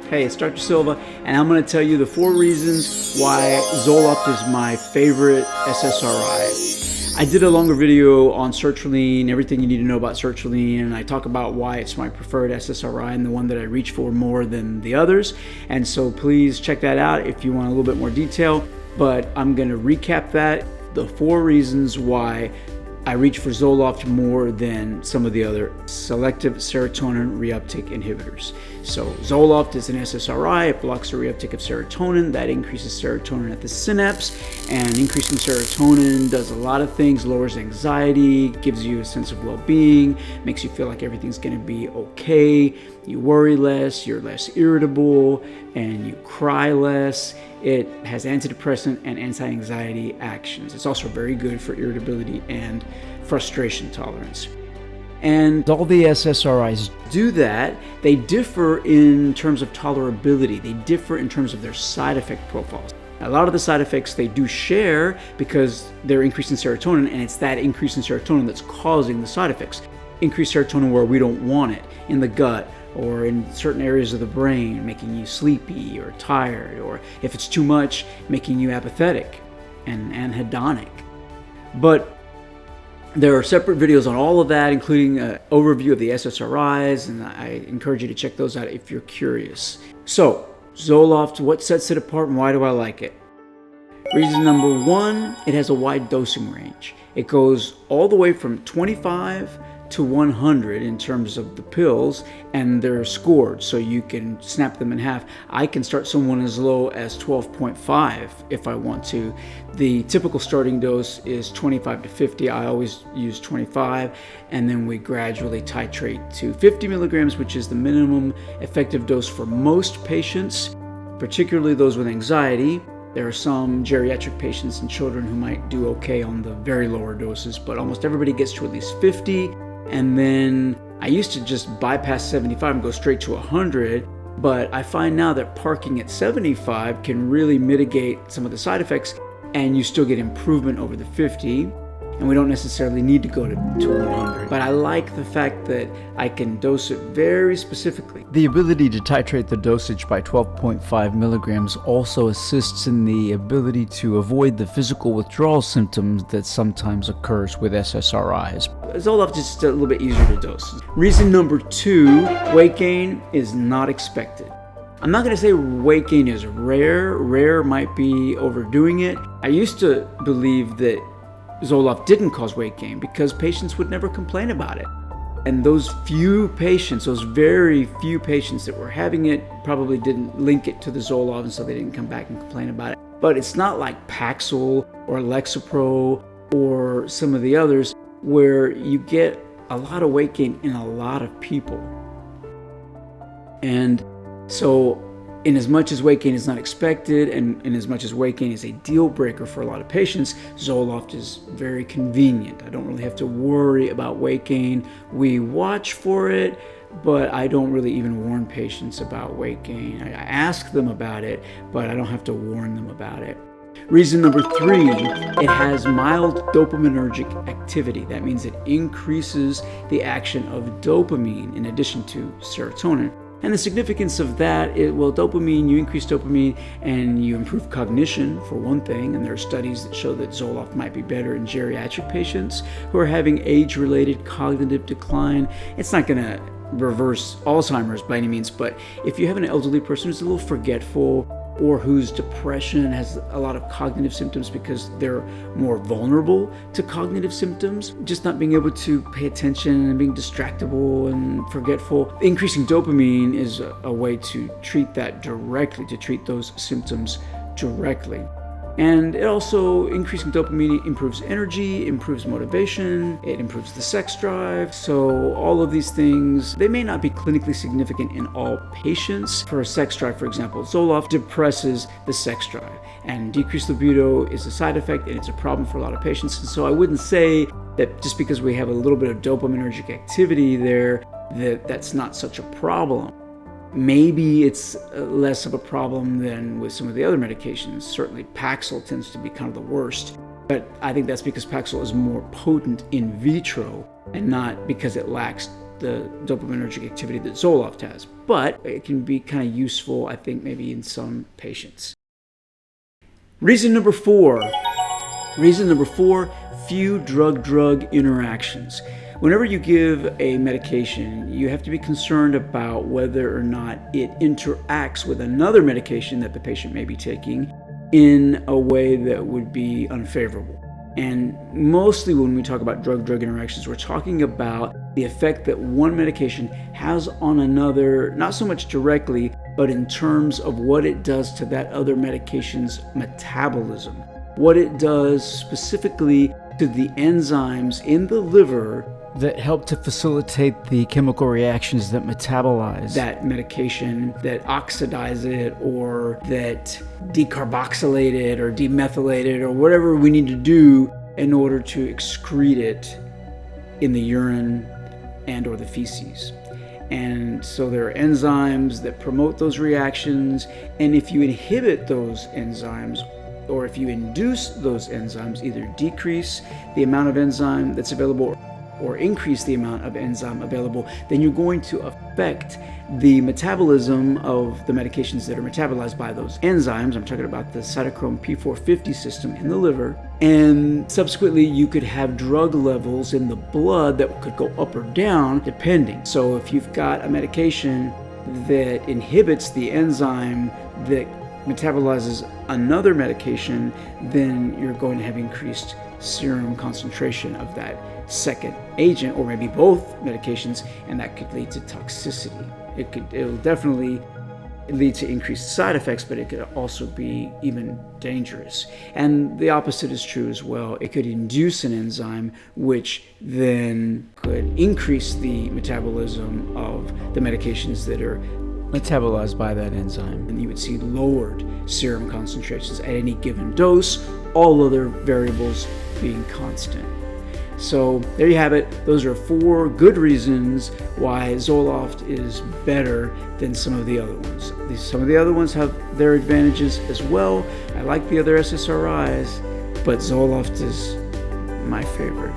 Hey, it's Dr. Silva, and I'm going to tell you the 4 reasons why Zoloft is my favorite SSRI. I did a longer video on sertraline, everything you need to know about sertraline, and I talk about why it's my preferred SSRI and the one that I reach for more than the others. And so please check that out if you want a little bit more detail. But I'm going to recap that, the 4 reasons why I reach for Zoloft more than some of the other selective serotonin reuptake inhibitors. So Zoloft is an SSRI. It blocks the reuptake of serotonin. That increases serotonin at the synapse, and increasing serotonin does a lot of things: lowers anxiety, gives you a sense of well-being, makes you feel like everything's going to be okay. You worry less, you're less irritable, and you cry less. It has antidepressant and anti-anxiety actions. It's also very good for irritability and frustration tolerance. And all the SSRIs do that. They differ in terms of tolerability. They differ in terms of their side effect profiles. A lot of the side effects they do share because they're increasing serotonin, and it's that increase in serotonin that's causing the side effects. Increased serotonin where we don't want it, in the gut, or in certain areas of the brain, making you sleepy or tired, or if it's too much, making you apathetic and anhedonic. But there are separate videos on all of that, including an overview of the SSRIs, and I encourage you to check those out if you're curious. So, Zoloft, what sets it apart and why do I like it? Reason number 1, it has a wide dosing range. It goes all the way from 25 to 100 in terms of the pills, and they're scored so you can snap them in half. I can start someone as low as 12.5 if I want to. The typical starting dose is 25 to 50. I always use 25, and then we gradually titrate to 50 milligrams, which is the minimum effective dose for most patients, particularly those with anxiety. There are some geriatric patients and children who might do okay on the very lower doses, but almost everybody gets to at least 50. And then I used to just bypass 75 and go straight to 100, but I find now that parking at 75 can really mitigate some of the side effects, and you still get improvement over the 50. And we don't necessarily need to go to 100. But I like the fact that I can dose it very specifically. The ability to titrate the dosage by 12.5 milligrams also assists in the ability to avoid the physical withdrawal symptoms that sometimes occurs with SSRIs. Zoloft is just a little bit easier to dose. Reason number 2, weight gain is not expected. I'm not going to say weight gain is rare. Rare might be overdoing it. I used to believe that Zoloft didn't cause weight gain because patients would never complain about it. And those few patients, those very few patients that were having it, probably didn't link it to the Zoloft, and so they didn't come back and complain about it. But it's not like Paxil or Lexapro or some of the others where you get a lot of weight gain in a lot of people. And so in as much as weight gain is not expected, and in as much as weight gain is a deal breaker for a lot of patients, Zoloft is very convenient. I don't really have to worry about weight gain. We watch for it, but I don't really even warn patients about weight gain. I ask them about it, but I don't have to warn them about it. Reason number 3, it has mild dopaminergic activity. That means it increases the action of dopamine in addition to serotonin. And the significance of that is, well, dopamine, you increase dopamine and you improve cognition, for one thing. And there are studies that show that Zoloft might be better in geriatric patients who are having age-related cognitive decline. It's not going to reverse Alzheimer's by any means, but if you have an elderly person who's a little forgetful, or whose depression has a lot of cognitive symptoms because they're more vulnerable to cognitive symptoms, just not being able to pay attention and being distractible and forgetful. Increasing dopamine is a way to treat that directly, to treat those symptoms directly. And it also, increasing dopamine improves energy, improves motivation, it improves the sex drive. So all of these things, they may not be clinically significant in all patients. For a sex drive, for example, Zoloft depresses the sex drive, and decreased libido is a side effect, and it's a problem for a lot of patients. And so I wouldn't say that just because we have a little bit of dopaminergic activity there, that's not such a problem. Maybe it's less of a problem than with some of the other medications. Certainly Paxil tends to be kind of the worst, but I think that's because Paxil is more potent in vitro and not because it lacks the dopaminergic activity that Zoloft has. But it can be kind of useful, I think, maybe in some patients. Reason number four, few drug-drug interactions. Whenever you give a medication, you have to be concerned about whether or not it interacts with another medication that the patient may be taking in a way that would be unfavorable. And mostly when we talk about drug-drug interactions, we're talking about the effect that one medication has on another, not so much directly, but in terms of what it does to that other medication's metabolism. What it does specifically to the enzymes in the liver that help to facilitate the chemical reactions that metabolize that medication, that oxidize it, or that decarboxylate it, or demethylate it, or whatever we need to do in order to excrete it in the urine and or the feces. And so there are enzymes that promote those reactions, and if you inhibit those enzymes, or if you induce those enzymes, either decrease the amount of enzyme that's available or increase the amount of enzyme available, then you're going to affect the metabolism of the medications that are metabolized by those enzymes. I'm talking about the cytochrome P450 system in the liver. And subsequently, you could have drug levels in the blood that could go up or down depending. So if you've got a medication that inhibits the enzyme that metabolizes another medication, then you're going to have increased serum concentration of that second agent, or maybe both medications, and that could lead to toxicity. It'll definitely lead to increased side effects, but it could also be even dangerous. And the opposite is true as well. It could induce an enzyme which then could increase the metabolism of the medications that are metabolized by that enzyme. And you would see lowered serum concentrations at any given dose, all other variables being constant. So there you have it. Those are 4 good reasons why Zoloft is better than some of the other ones. Some of the other ones have their advantages as well. I like the other SSRIs, but Zoloft is my favorite.